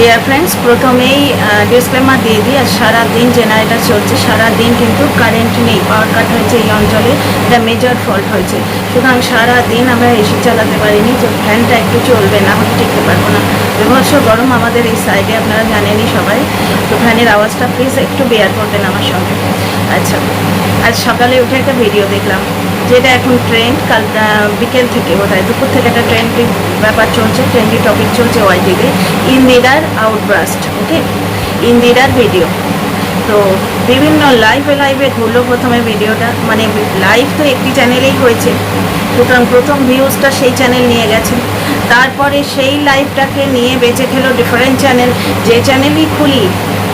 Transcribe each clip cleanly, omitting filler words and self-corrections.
Dear friends, প্রথমেই disclaimer দিয়ে দিই। আর সারাদিন জেনারেটর চলছে, সারাদিন কিন্তু কারেন্ট নেই, পাওয়ার কাট হয়েছে এই অঞ্চলে। এটা মেজর ফল্ট হয়েছে, সুতরাং সারাদিন আমরা এসি চালাতে পারিনি, যে ফ্যানটা একটু চলবে, না হলে টিকতে পারবো না। বিভৎস গরম আমাদের এই সাইডে, আপনারা জানেনই সবাই। তো ফ্যানের আওয়াজটা প্লিজ একটু বেয়ার করবেন আমার সঙ্গে। আচ্ছা, আজ সকালে উঠে একটা ভিডিও দেখলাম, যেটা এখন ট্রেন্ড। কাল বিকেল থেকে বোধহয় দুপুর থেকে একটা ট্রেন্ডি ব্যাপার চলছে, ট্রেন্ডি টপিক চলছে ওয়াইটিতে, ইন্দিরার আউটব্রাস্ট। ওকে, ইন্দিরার ভিডিও। তো বিভিন্ন লাইভে ঘুরলো প্রথমে ভিডিওটা, মানে লাইভ তো একটি চ্যানেলেই হয়েছে, সুতরাং প্রথম ভিউজটা সেই চ্যানেল নিয়ে গেছে। তারপরে সেই লাইভটাকে নিয়ে বেঁচে খেলো ডিফারেন্ট চ্যানেল। যে চ্যানেলই খুলি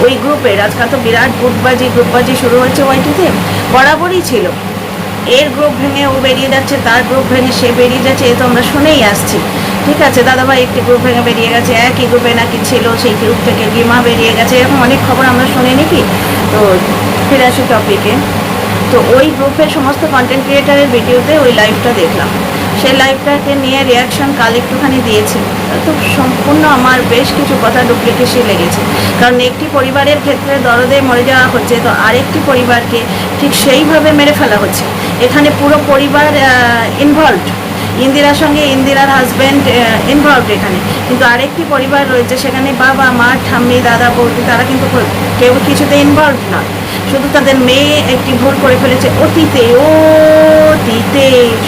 ওই গ্রুপের, আজকাল তো বিরাট গ্রুপবাজি শুরু হয়েছে ওয়াইটিতে, বরাবরই ছিল। এর গ্রুপ ভেঙে ও বেরিয়ে যাচ্ছে, তার গ্রুপ ভেঙে সে বেরিয়ে যাচ্ছে, এ তো আমরা শুনেই আসছি। ঠিক আছে, দাদাভাই একটি গ্রুপ ভেঙে বেরিয়ে গেছে, একই গ্রুপে নাকি ছিল, সেই গ্রুপ থেকে রিমা বেরিয়ে গেছে, এরকম অনেক খবর আমরা শুনি নাকি। তো ফিরে আসি টপিকে। তো ওই গ্রুপের সমস্ত কন্টেন্ট ক্রিয়েটারের ভিডিওতে ওই লাইভটা দেখলাম। সেই লাইভটাকে নিয়ে রিয়াকশন কাল একটুখানি দিয়েছি। তো সম্পূর্ণ আমার বেশ কিছু কথা ডুপ্লিকেসি লেগেছে, কারণ একটি পরিবারের ক্ষেত্রে দরদে মরে যাওয়া হচ্ছে, তো আরেকটি পরিবারকে ঠিক সেইভাবে মেরে ফেলা হচ্ছে। এখানে পুরো পরিবার ইনভলভড, ইন্দিরার সঙ্গে ইন্দিরার হাজব্যান্ড ইনভলভড এখানে, কিন্তু আরেকটি পরিবার রয়েছে, সেখানে বাবা মা ঠাম্মি দাদা বৌদি, তারা কিন্তু কেউ কিছুতে ইনভলভ নয়। শুধু তাদের মেয়ে একটি ভুল করে ফেলেছে অতীতে,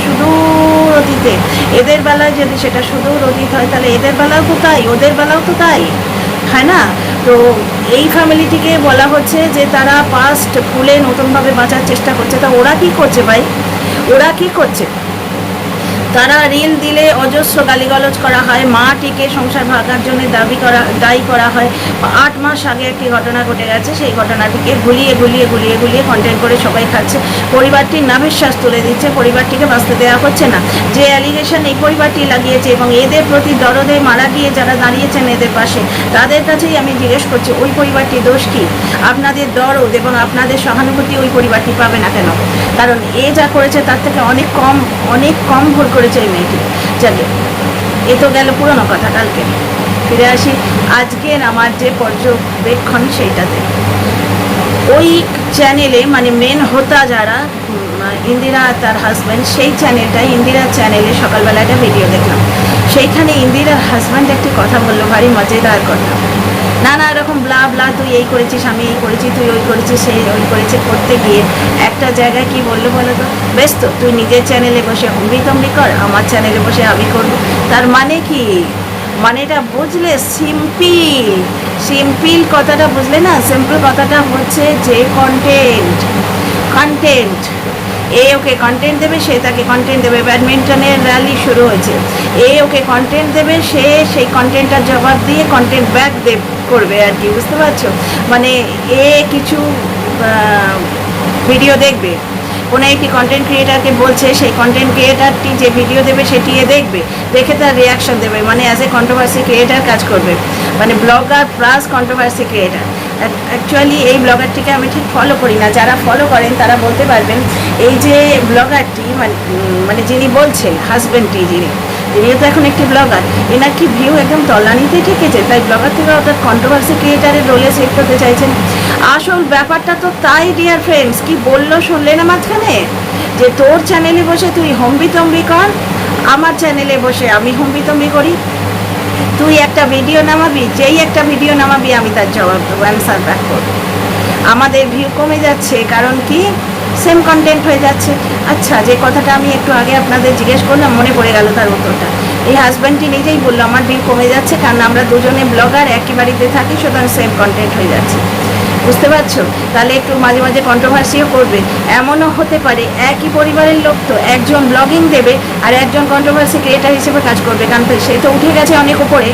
সুদূর অতীতে। এদের বেলায় যদি সেটা সুদূর অতীত হয়, তাহলে এদের বেলাও তো তাই, ওদের বেলাও তো তাই, হয় না? তো এই ফ্যামিলিটিকে বলা হচ্ছে যে তারা পাস্ট ভুলে নতুনভাবে বাঁচার চেষ্টা করছে। তা ওরা কি করছে ভাই? ওরা কি করছে? তারা রিল দিলে অজস্র গালিগালজ করা হয়, মাটিকে সংসার ভাগার জন্য দায়ী করা হয়। 8 মাস আগে একটি ঘটনা ঘটে গেছে, সেই ঘটনাটিকে গুলিয়ে কন্টেন্ট করে সবাই খাচ্ছে। পরিবারটির নাভিশ্বাস তুলে দিচ্ছে, পরিবারটিকে বাঁচতে দেওয়া হচ্ছে না। যে অ্যালিগেশন এই পরিবারটি লাগিয়েছে এবং এদের প্রতি দরদে মারা গিয়ে যারা দাঁড়িয়েছেন এদের পাশে, তাদের কাছেই আমি জিজ্ঞেস করছি, ওই পরিবারটির দোষ কি? আপনাদের দরদ এবং আপনাদের সহানুভূতি ওই পরিবারটি পাবে না কেন? কারণ এ যা করেছে তার থেকে অনেক কম ভুল করেছে এই মেয়েটি। যাকে এ তো গেল পুরনো কথা। কালকে ফিরে আসি আজকের আমার যে পর্যবেক্ষণ সেইটাতে। ওই চ্যানেলে মানে মেন হোতা যারা, ইন্দিরা তার হাজব্যান্ড, সেই চ্যানেলটা, ইন্দিরার চ্যানেলে সকালবেলা একটা ভিডিও দেখলাম। সেইখানে ইন্দিরার হাজব্যান্ড একটি কথা বললো, ভারী মজাদার কথা। নানা রকম ব্লা, তুই এই করেছিস, আমি এই করেছি, তুই ওই করেছিস, সেই ওই করেছে, করতে গিয়ে একটা জায়গায় কি বললো বলো তো? বেশ, তো তুই নিজের চ্যানেলে বসে হম্বি কর, আমার চ্যানেলে বসে আমি করবো। তার মানে কি? মানেটা বুঝলে? সিম্পল কথাটা বুঝলে না? সিম্পল কথাটা হচ্ছে যে কন্টেন্ট এ ওকে কন্টেন্ট দেবে, সে তাকে কন্টেন্ট দেবে। ব্যাডমিন্টনের র্যালি শুরু হয়েছে, এ ওকে কন্টেন্ট দেবে, সে সেই কন্টেন্টটার জবাব দিয়ে কন্টেন্ট ব্যাক করবে আর কি, বুঝতে পারছো? মানে এ কিছু ভিডিও দেখবে, কোনো একটি কন্টেন্ট ক্রিয়েটারকে বলছে, সেই কন্টেন্ট ক্রিয়েটারটি যে ভিডিও দেবে সেটি এ দেখবে, দেখে তার রিয়াকশন দেবে, মানে অ্যাজ এ কন্ট্রোভার্সি ক্রিয়েটার কাজ করবে, মানে blogger plus controversy creator. Actually এই ব্লগারটিকে আমি ঠিক ফলো করি না, যারা ফলো করেন তারা বলতে পারবেন। এই যে ব্লগারটি মানে যিনি বলছেন, হাজব্যান্ডটি তিনিও তো এখন একটি ব্লগার, এনার কি ভিউ একদম তলানিতে ঠেকেছে, তাই ব্লগার থেকে অর্থাৎ কন্ট্রোভার্সি ক্রিয়েটারের রোলে শিফট হতে চাইছেন। আসল ব্যাপারটা তো তাই ডিয়ার ফ্রেন্ডস। কি বললো শুনলে না মাঝখানে? যে তোর চ্যানেলে বসে তুই হম্বি কর, আমার চ্যানেলে বসে আমি হম্বি করি। তুই একটা ভিডিও নামাবি, যেই একটা ভিডিও নামাবি আমি তার জবাব দেবো, অ্যান্সার ব্যাক করবো। আমাদের ভিউ কমে যাচ্ছে, কারণ কি? সেম কন্টেন্ট হয়ে যাচ্ছে। আচ্ছা, যে কথাটা আমি একটু আগে আপনাদের জিজ্ঞেস করলাম, মনে পড়ে গেল তার উত্তরটা। এই হাজব্যান্ডটি নিজেই বললো, আমার ভিউ কমে যাচ্ছে, কারণ আমরা দুজনে ব্লগার, একই বাড়িতে থাকি, সুতরাং সেম কন্টেন্ট হয়ে যাচ্ছে। বুঝতে পারছো? তাহলে একটু মাঝে মাঝে কন্ট্রোভার্সিও করবে। এমনও হতে পারে একই পরিবারের লোক তো, একজন ব্লগিং দেবে আর একজন কন্ট্রোভার্সি ক্রিয়েটার হিসেবে কাজ করবে, কারণ সে তো উঠে গেছে অনেক উপরে,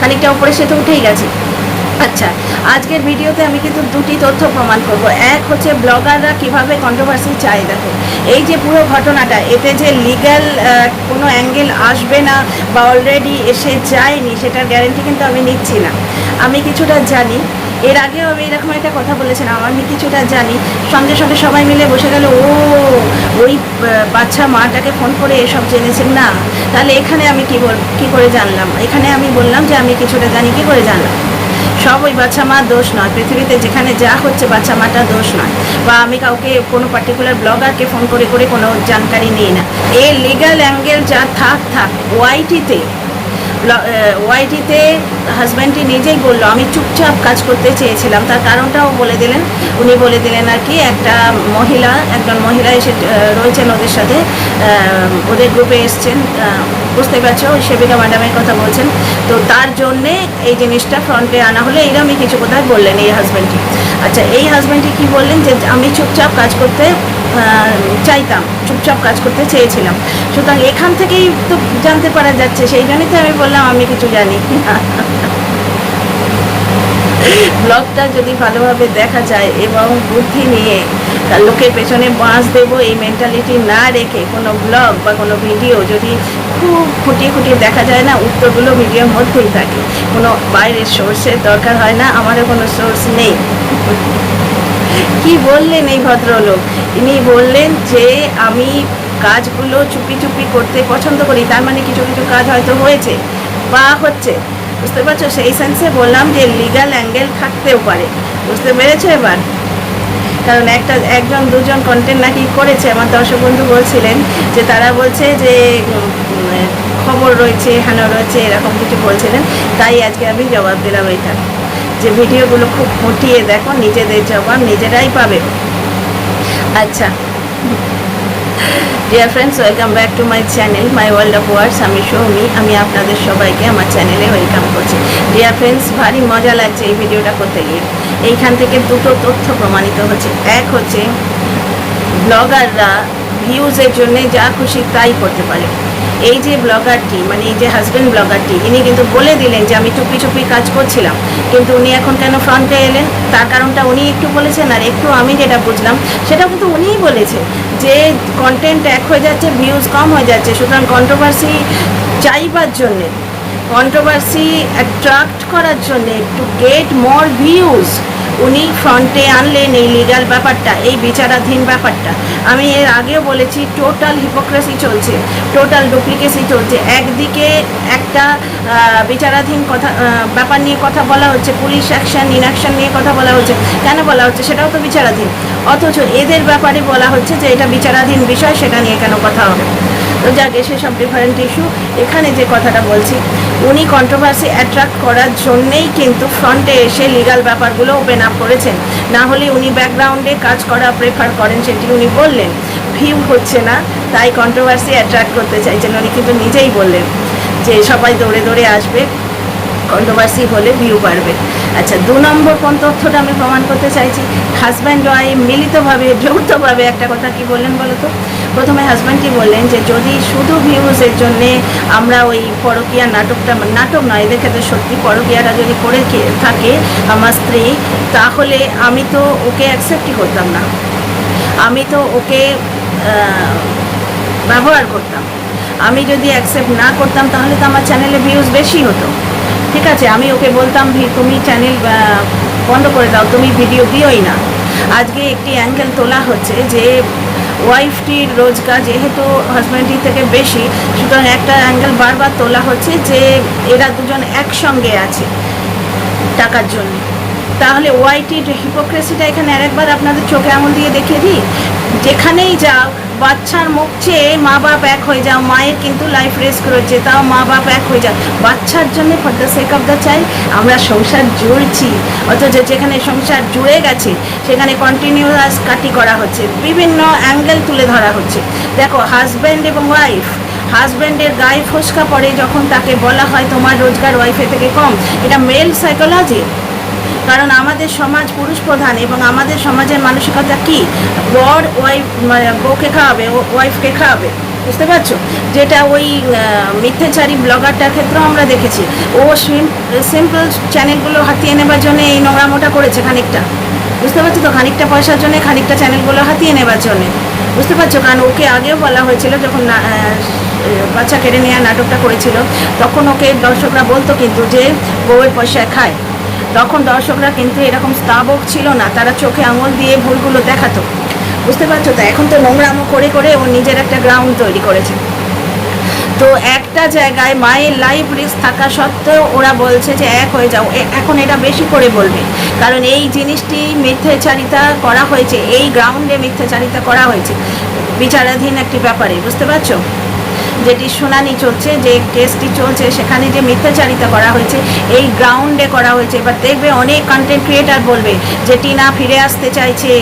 খানিকটা উপরে সে তো উঠেই গেছে। আচ্ছা, আজকের ভিডিওতে আমি কিন্তু দুটি তথ্য প্রমাণ করব। এক হচ্ছে ব্লগাররা কিভাবে কন্ট্রোভার্সি চায়। দেখো, এই যে পুরো ঘটনাটা, এতে যে লিগ্যাল কোনো অ্যাঙ্গেল আসবে না বা অলরেডি এসে যায়নি, সেটার গ্যারেন্টি কিন্তু আমি নিচ্ছি না। আমি কিছুটা জানি, এর আগেও আমি এরকম একটা কথা বলেছিলাম, আমি কিছুটা জানি। সঙ্গে সঙ্গে সবাই মিলে বসে গেল, ওই বাচ্চা মাটাকে ফোন করে এসব জেনেছেন না। তাহলে এখানে আমি কী করে জানলাম? এখানে আমি বললাম যে আমি কিছুটা জানি, কী করে জানলাম? সব ওই বাচ্চা মার দোষ নয়, পৃথিবীতে যেখানে যা হচ্ছে বাচ্চা মাটা দোষ নয়। বা আমি কাউকে কোনো পার্টিকুলার ব্লগারকে ফোন করে করে কোনো জানকারি নিই না। এ লিগ্যাল অ্যাঙ্গেল যা থাক ওয়াইটিতে হাজব্যান্ডটি নিজেই বললো আমি চুপচাপ কাজ করতে চেয়েছিলাম, তার কারণটাও বলে দিলেন। উনি বলে দিলেন আর কি, একজন মহিলা এসে রয়েছেন ওদের সাথে, ওদের গ্রুপে এসছেন, বুঝতে পারছো, ওই সেবিকা ম্যাডামের কথা বলছেন। তো তার জন্যে এই জিনিসটা ফ্রন্টে আনা হলে এইরকমই কিছু কোথায় বললেন এই হাজব্যান্ডটি। আচ্ছা, এই হাজব্যান্ডটি কী বললেন যে আমি চুপচাপ কাজ করতে চাইতাম, চুপচাপ কাজ করতে চেয়েছিলাম। সুতরাং এখান থেকেই তো জানতে পারা যাচ্ছে, সেই জন্যই তো আমি বললাম আমি কিছু জানি। ব্লগটা যদি ভালোভাবে দেখা যায় এবং বুদ্ধি নিয়ে লোকের পেছনে বাঁশ দেবো এই মেন্টালিটি না রেখে কোনো ব্লগ বা কোনো ভিডিও যদি খুব খুঁটিয়ে খুঁটিয়ে দেখা যায় না, উত্তরগুলো ভিডিওর মধ্যেই থাকে, কোনো বাইরের সোর্সের দরকার হয় না। আমারও কোনো সোর্স নেই। কি বললেন এই ভদ্রলোক? ইনি বললেন যে আমি কাজগুলো চুপি চুপি করতে পছন্দ করি, তার মানে কিছু কিছু কাজ হয়তো হয়েছে বা হচ্ছে, বুঝতে পারছো? সেই সেন্সে বললাম যে লিগ্যাল অ্যাঙ্গেল থাকতেও পারে, বুঝতে পেরেছো এবার? কারণ একজন দুজন কন্টেন্ট নাকি করেছে, আমার দর্শক বন্ধু বলছিলেন যে তারা বলছে যে খবর রয়েছে, হানো রয়েছে, এরকম কিছু বলছিলেন। তাই আজকে আমি জবাব দিলাম এইটা, যে ভিডিওগুলো খুব ফুটিয়ে দেখো, নিজেদের জবাব নিজেরাই পাবে। আচ্ছা, dear friends, welcome back to my channel my world of words. আমি সৌমি, আমি আপনাদের সবাইকে আমার চ্যানেলে ওয়েলকাম করছি। ডিয়ার ফ্রেন্ডস, ভারী মজা লাগছে এই ভিডিওটা করতে গিয়ে। এইখান থেকে দুটো তথ্য প্রমাণিত হচ্ছে। এক হচ্ছে ব্লগাররা ভিউজের জন্যে যা খুশি তাই করতে পারে। এই যে ব্লগারটি, মানে এই যে হাজব্যান্ড ব্লগারটি, ইনি কিন্তু বলে দিলেন যে আমি চুপি চুপি কাজ করছিলাম, কিন্তু উনি এখন কেন ফ্রন্টে এলেন তার কারণটা উনি একটু বলেছেন। আর একটু আমি যেটা বুঝলাম সেটাও কিন্তু উনিই বলেছে যে কন্টেন্ট এক হয়ে যাচ্ছে, ভিউজ কম হয়ে যাচ্ছে, সুতরাং কন্ট্রোভার্সি চাইবার জন্যে, কন্ট্রোভার্সি অ্যাট্রাক্ট করার জন্যে, টু গেট মোর ভিউজ, উনি ফ্রন্টে আনলেন এই লিগাল ব্যাপারটা, এই বিচারাধীন ব্যাপারটা। আমি এর আগেও বলেছি টোটাল হিপোক্রেসি চলছে, টোটাল ডুপ্লিকেসি চলছে। একদিকে একটা বিচারাধীন ব্যাপার নিয়ে কথা বলা হচ্ছে, পুলিশ অ্যাকশন ইনঅ্যাকশন নিয়ে কথা বলা হচ্ছে। কেন বলা হচ্ছে? সেটাও তো বিচারাধীন, অথচ এদের ব্যাপারে বলা হচ্ছে যে এটা বিচারাধীন বিষয়, সেটা নিয়ে কেন কথা হবে? তো যাকে সেসব ডিফারেন্ট ইস্যু। এখানে যে কথাটা বলছি, উনি কন্ট্রোভার্সি অ্যাট্রাক্ট করার জন্যেই কিন্তু ফ্রন্টে এসে লিগাল ব্যাপারগুলো ওপেন আপ করেছেন। না হলে উনি ব্যাকগ্রাউন্ডে কাজ করা প্রেফার করেন, সেটি উনি বললেন। ভিউ হচ্ছে না, তাই কন্ট্রোভার্সি অ্যাট্রাক্ট করতে চাইছেন। উনি কিন্তু নিজেই বললেন যে সবাই দৌড়ে দৌড়ে আসবে, কন্ট্রোভার্সি হলে ভিউ বাড়বে। আচ্ছা, 2 নম্বর কোন তথ্যটা আমি প্রমাণ করতে চাইছি, হাজব্যান্ড ওয়াইফ মিলিতভাবে যৌথভাবে একটা কথা কি বললেন বলো তো? প্রথমে হাজব্যান্ডটি বললেন যে যদি শুধু ভিউজের জন্যে আমরা ওই পরকীয়া নাটক নয়, এদের ক্ষেত্রে সত্যি পরকীয়াটা যদি করে থাকে আমার স্ত্রী, তাহলে আমি তো ওকে অ্যাকসেপ্টই করতাম না, আমি তো ওকে ব্যবহার করতাম। আমি যদি অ্যাকসেপ্ট না করতাম তাহলে তো আমার চ্যানেলে ভিউজ বেশি হতো। ঠিক আছে, আমি ওকে বলতাম তুমি চ্যানেল বন্ধ করে দাও, তুমি ভিডিও দিওই না। আজকে একটি অ্যাঙ্গেল তোলা হচ্ছে যে ওয়াইফটির রোজগার যেহেতু হাজব্যান্ডটির থেকে বেশি, সুতরাং একটা অ্যাঙ্গেল বারবার তোলা হচ্ছে যে এরা দুজন একসঙ্গে আছে টাকার জন্য। তাহলে ওয়াইটির হিপোক্রেসিটা এখানে আরেকবার আপনাদের চোখে আঙুল দিয়ে দেখিয়ে দিই। যেখানেই যাও, বাচ্চার মুখ চেয়ে মা বাপ এক হয়ে যাও, মায়ের কিন্তু লাইফ রিস্ক রয়েছে, তাও মা বাপ এক হয়ে যাও বাচ্চার জন্য, for the sake of the child. আমরা সংসার জুড়ছি, অথচ যেখানে সংসার জুড়ে গেছে সেখানে কন্টিনিউয়াস কাটি করা হচ্ছে, বিভিন্ন অ্যাঙ্গেল তুলে ধরা হচ্ছে। দেখো, হাজব্যান্ড এবং ওয়াইফ, হাজব্যান্ডের গায়ে ফোসকা পড়ে যখন তাকে বলা হয় তোমার রোজগার ওয়াইফের থেকে কম, এটা মেল সাইকোলজি। কারণ আমাদের সমাজ পুরুষ প্রধান এবং আমাদের সমাজের মানসিকতা কি, বর বউকে খাওয়াবে, ওয়াইফকে খাওয়াবে, বুঝতে পারছো? যেটা ওই মিথ্যাচারী ব্লগারটার ক্ষেত্রেও আমরা দেখেছি। ও সিম্পল চ্যানেলগুলো হাতিয়ে নেবার জন্য এই নোংরামোটা করেছে খানিকটা, বুঝতে পারছো তো? খানিকটা পয়সার জন্য খানিকটা চ্যানেলগুলো হাতিয়ে নেবার জন্যে, বুঝতে পারছো? কারণ ওকে আগেও বলা হয়েছিল যখন বাচ্চা কেড়ে নেওয়ার নাটকটা করেছিল, তখন ওকে দর্শকরা বলতো কিন্তু যে বউয়ের পয়সা খায়। তখন দর্শকরা কিন্তু এরকম স্তাবক ছিল না, তারা চোখে আঙুল দিয়ে ভুলগুলো দেখাতো, বুঝতে পারছো তো? এখন তো নোংরামো করে করে ও নিজের একটা গ্রাউন্ড তৈরি করেছে। তো একটা জায়গায় মায়ের লাইফ রিস্ক থাকা সত্ত্বেও ওরা বলছে যে এক হয়ে যাও। এখন এটা বেশি করে বলবে, কারণ এই জিনিসটি মিথ্যাচারিতা করা হয়েছে, এই গ্রাউন্ডে মিথ্যাচারিতা করা হয়েছে বিচারাধীন একটি ব্যাপারে, বুঝতে পারছো? যেটি শুনানি চলছে, যে কেসটি চলছে, সেখানে যে মিথ্যাচারিতা করা হয়েছে এই গ্রাউন্ডে করা হয়েছে। এবার দেখবে অনেক কন্টেন্ট ক্রিয়েটার বলবে যে টিনা ফিরে আসতে চাইছে,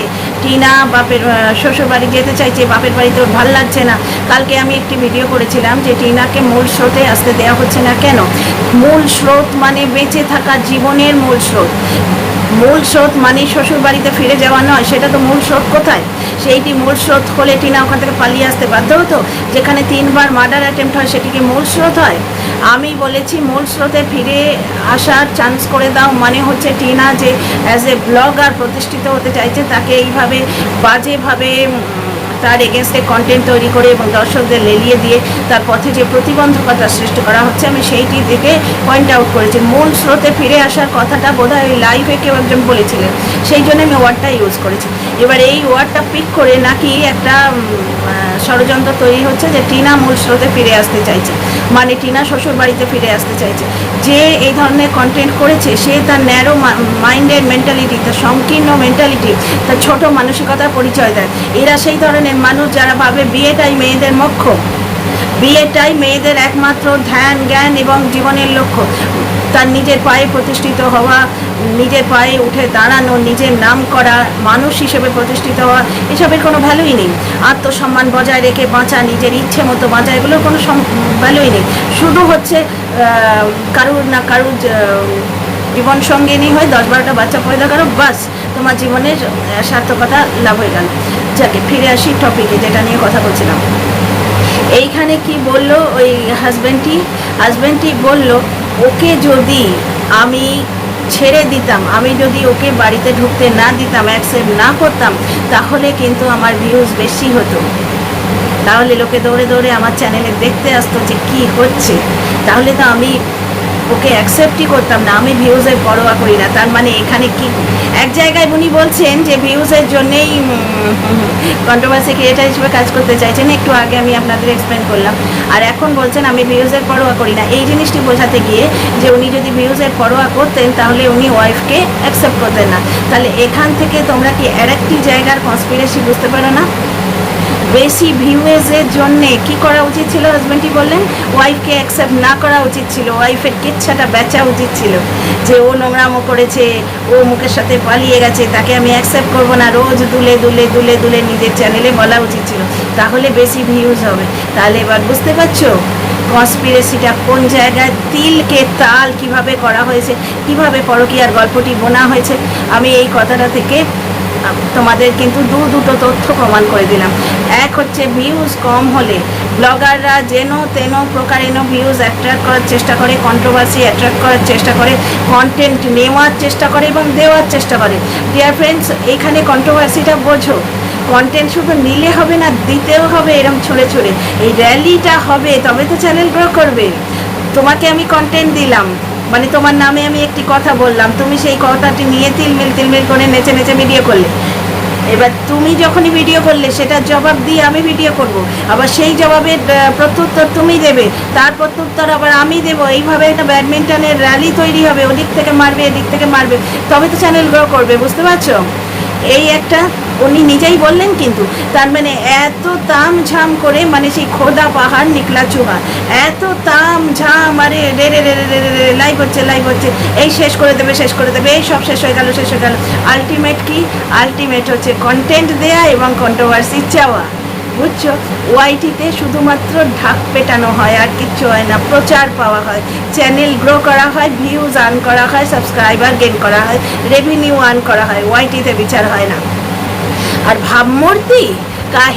টিনা বাপের শ্বশুর বাড়ি যেতে চাইছে, বাপের বাড়িতে ওর ভাল লাগছে না। কালকে আমি একটি ভিডিও করেছিলাম যে টিনাকে মূল স্রোতে আসতে দেওয়া হচ্ছে না কেন। মূল স্রোত মানে বেঁচে থাকা জীবনের মূল স্রোত। মূল স্রোত মানে শ্বশুর বাড়িতে ফিরে যাওয়া নয়, সেটা তো মূল স্রোত কোথায়? সেইটি মূল স্রোত হলে টিনা ওখান থেকে পালিয়ে আসতে বাধ্য হতো। যেখানে 3বার মার্ডার অ্যাটেম্প্ট হয় সেটিকে মূল স্রোত হয়? আমি বলেছি মূল স্রোতে ফিরে আসার চান্স করে দাও, মানে হচ্ছে টিনা যে অ্যাজ এ ব্লগার প্রতিষ্ঠিত হতে চাইছে, তাকে এইভাবে বাজেভাবে তার এগেনস্টে কন্টেন্ট তৈরি করে এবং দর্শকদের লেলিয়ে দিয়ে তার পথে যে প্রতিবন্ধকতা সৃষ্টি করা হচ্ছে, আমি সেইটি দিকে পয়েন্ট আউট করেছি। মূল স্রোতে ফিরে আসার কথাটা বোধহয় ওই লাইভে কেউ একজন বলেছিলেন, সেই জন্য আমি ওয়ার্ডটা ইউজ করেছি। এবার এই ওয়ার্ডটা পিক করে নাকি একটা ষড়যন্ত্র তৈরি হচ্ছে যে টিনা মূল স্রোতে ফিরে আসতে চাইছে, মানে টিনা শ্বশুর বাড়িতে ফিরে আসতে চাইছে। যে এই ধরনের কন্টেন্ট করেছে সে তার ন্যারো মাইন্ডের মেন্টালিটি, তার সংকীর্ণ মেন্টালিটি, তার ছোট মানসিকতার পরিচয় দেয়। এরা সেই ধরনের মানুষ যারা ভাবে বিয়েটাই মেয়েদের মোক্ষ, বিয়েটাই মেয়েদের একমাত্র ধ্যান জ্ঞান এবং জীবনের লক্ষ্য। তার নিজের পায়ে প্রতিষ্ঠিত হওয়া, নিজের পায়ে উঠে দাঁড়ানো, নিজের নাম করা, মানুষ হিসেবে প্রতিষ্ঠিত হওয়া, এসবের কোনো ভ্যালুই নেই। আত্মসম্মান বজায় রেখে বাঁচা, নিজের ইচ্ছে মতো বাঁচা, এগুলোর কোনো ভ্যালুই নেই। শুধু হচ্ছে কারুর না কারুর জীবন সঙ্গিনী হয়ে 10-12টা বাচ্চা পয়দা করো, বাস তোমার জীবনের সার্থকতা লাভ হয়ে গেল। যাকে ফিরে আসি টপিকে, যেটা নিয়ে কথা বলছিলাম। এইখানে কি বললো ওই হাজব্যান্ডটি বলল, ওকে যদি আমি ছেড়ে দিতাম, আমি যদি ওকে বাড়িতে ঢুকতে না দিতাম, অ্যাকসেপ্ট না করতাম, তাহলে কিন্তু আমার ভিউজ বেশি হতো, তাহলে লোকে দৌড়ে দৌড়ে আমার চ্যানেলে দেখতে আসতো যে কি হচ্ছে, তাহলে তো আমি ওকে অ্যাকসেপ্টই করতাম না। আমি ভিউজের পরোয়া করি না। তার মানে এখানে কি এক জায়গায় উনি বলছেন যে ভিউজের জন্যেই কন্ট্রোভার্সি ক্রিয়েটার হিসেবে কাজ করতে চাইছেন, একটু আগে আমি আপনাদের এক্সপ্লেন করলাম। আর এখন বলছেন আমি ভিউজের পরোয়া করি না। এই জিনিসটি বোঝাতে গিয়ে যে উনি যদি ভিউজের পরোয়া করতেন তাহলে উনি ওয়াইফকে অ্যাকসেপ্ট করতেন না। তাহলে এখান থেকে তোমরা কি আরেকটি জায়গার কনস্পিরেসি বুঝতে পারো না? বেশি ভিউজের জন্যে কি করা উচিত ছিল? হাজব্যান্ডই বললেন ওয়াইফকে অ্যাকসেপ্ট না করা উচিত ছিল, ওয়াইফের কিচ্ছাটা বেচা উচিত ছিল, যে ও নোংরামো করেছে, ও মুখের সাথে পালিয়ে গেছে, তাকে আমি অ্যাকসেপ্ট করবো না, রোজ দুলে দুলে দুলে দুলে নিজের চ্যানেলে বলা উচিত ছিল, তাহলে বেশি ভিউজ হবে। তাহলে এবার বুঝতে পারছো কনস্পিরেসিটা কোন জায়গায়, তিলকে তাল কিভাবে করা হয়েছে, কিভাবে পরকীয়ার গল্পটি বোনা হয়েছে। আমি এই কথাটা থেকে তোমাদের কিন্তু দুটো তথ্য প্রমাণ করে দিলাম। এক হচ্ছে ভিউজ কম হলে ব্লগাররা যেন তেন প্রকারেণ ভিউজ অ্যাট্রাক্ট করার চেষ্টা করে, কন্ট্রোভার্সি অ্যাট্রাক্ট করার চেষ্টা করে, কন্টেন্ট নেওয়ার চেষ্টা করে এবং দেওয়ার চেষ্টা করে। ডিয়ার ফ্রেন্ডস, এখানে কন্ট্রোভার্সিটা বোঝো, কন্টেন্ট শুধু নিলে হবে না, দিতেও হবে। এরকম ছড়ে ছড়ে এই র্যালিটা হবে, তবে তো চ্যানেল গ্রো করবে। তোমাকে আমি কন্টেন্ট দিলাম, মানে তোমার নামে আমি একটি কথা বললাম, তুমি সেই কথাটি নিয়ে তিলমিল করে নেচে নেচে ভিডিও করলে। এবার তুমি যখনই ভিডিও করলে সেটার জবাব দিয়ে আমি ভিডিও করব, আবার সেই জবাবের প্রত্যুত্তর তুমি দেবে, তার প্রত্যুত্তর আবার আমি দেবো। এইভাবে একটা ব্যাডমিন্টনের র্যালি তৈরি হবে, ওদিক থেকে মারবে এদিক থেকে মারবে, তবে তো চ্যানেল গ্রো করবে, বুঝতে পারছো? এই একটা উনি নিজেই বললেন। কিন্তু তার মানে এত তাম ঝাম করে, মানে সেই খোদা পাহাড় নিকলা চুহা, এত তাম ঝাম, আরে রে রে রে রে রে লাইভ হচ্ছে, এই শেষ করে দেবে, এই সব শেষ হয়ে গেল। আলটিমেট কি? আলটিমেট হচ্ছে কন্টেন্ট দেয়া এবং কন্ট্রোভার্সি চাওয়া, বুঝছো? ওয়াইটিতে শুধুমাত্র ঢাক পেটানো হয়, আর কিচ্ছু হয় না। প্রচার পাওয়া হয়, চ্যানেল গ্রো করা হয়, ভিউজ আর্ন করা হয়, সাবস্ক্রাইবার গেন করা হয়, রেভিনিউ আর্ন করা হয়, ওয়াইটিতে বিচার হয় না। আর ভাবমূর্তি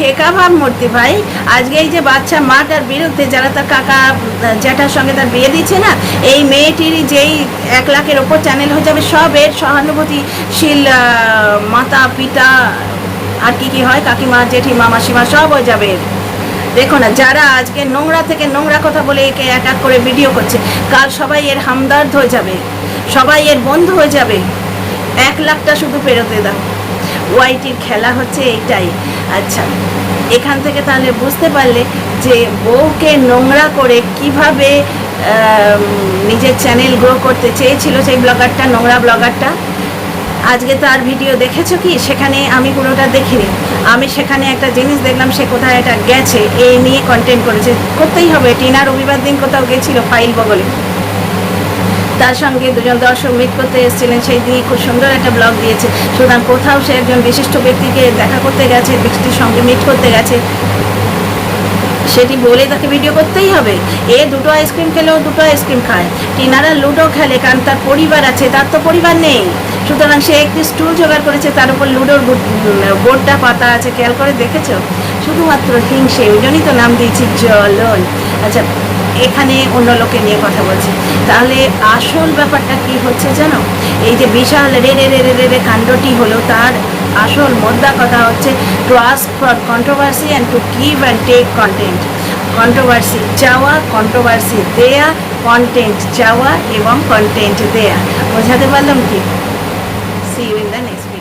হেকা ভাবমূর্তি ভাই, আজকে এই যে বাচ্চা মাটার বিরুদ্ধে যারা তার কাকা জ্যাঠার সঙ্গে তার বিয়ে দিচ্ছে না, এই মেয়েটিরই যেই 1 লাখের ওপর চ্যানেল হয়ে যাবে, সব এর সহানুভূতিশীল মাতা পিতা আর কি হয়, কাকিমা জেঠিমা মাসিমা সব হয়ে যাবে। দেখো না, যারা আজকে নোংরা থেকে নোংরা কথা বলে একে অ্যাটাক করে ভিডিও করছে, কাল সবাই এর হামদর্দ হয়ে যাবে, সবাই এর বন্ধু হয়ে যাবে। 1 লাখটা শুধু পেরোতে দাও। ওয়াইটির খেলা হচ্ছে এইটাই। আচ্ছা, এখান থেকে তাহলে বুঝতে পারলে যে বউকে নোংরা করে কিভাবে নিজের চ্যানেল গ্রো করতে চেয়েছিল সেই ব্লগারটা, নোংরা ব্লগারটা। আজকে তার ভিডিও দেখেছো কি? সেখানে আমি পুরোটা দেখিনি। আমি সেখানে একটা জিনিস দেখলাম, সে কোথায় এটা গেছে এই নিয়ে কন্টেন্ট করেছে। করতেই হবে, টিনা রবিবার দিন কোথাও গেছিল ফাইল বগলে, তার সঙ্গে দুজন দর্শক মিট করতে এসেছিলেন, সেই দিনই খুব সুন্দর একটা ব্লগ দিয়েছে। সুতরাং কোথাও সে একজন বিশিষ্ট ব্যক্তিকে দেখা করতে গেছে, ব্যক্তির সঙ্গে মিট করতে গেছে, সেটি বলে তাকে ভিডিও করতেই হবে। এ দুটো আইসক্রিম খেলেও দুটো আইসক্রিম খায়, টিনারা লুডো খেলে, কারণ তার পরিবার আছে, তার তো পরিবার নেই। সুতরাং সে একটি স্টুল জোগাড় করেছে, তার উপর লুডোর বোর্ডটা পাতা আছে, খেয়াল করে দেখেছো? শুধুমাত্র হিংসে, ওই জন্যই তো নাম দিয়েছি জ্বলন। আচ্ছা, এখানে অন্য লোকে নিয়ে কথা বলছি, তাহলে আসল ব্যাপারটা কি হচ্ছে জানো? এই যে বিশাল রে রে রে রে রে রে কাণ্ডটি হলো, তার আসল মোদ্দা কথা হচ্ছে to ask for controversy and to give and take content. Controversy চাওয়া, কন্ট্রোভার্সি দেয়া, কন্টেন্ট চাওয়া এবং কন্টেন্ট দেয়া। বোঝাতে পারলাম কি? See you in the next.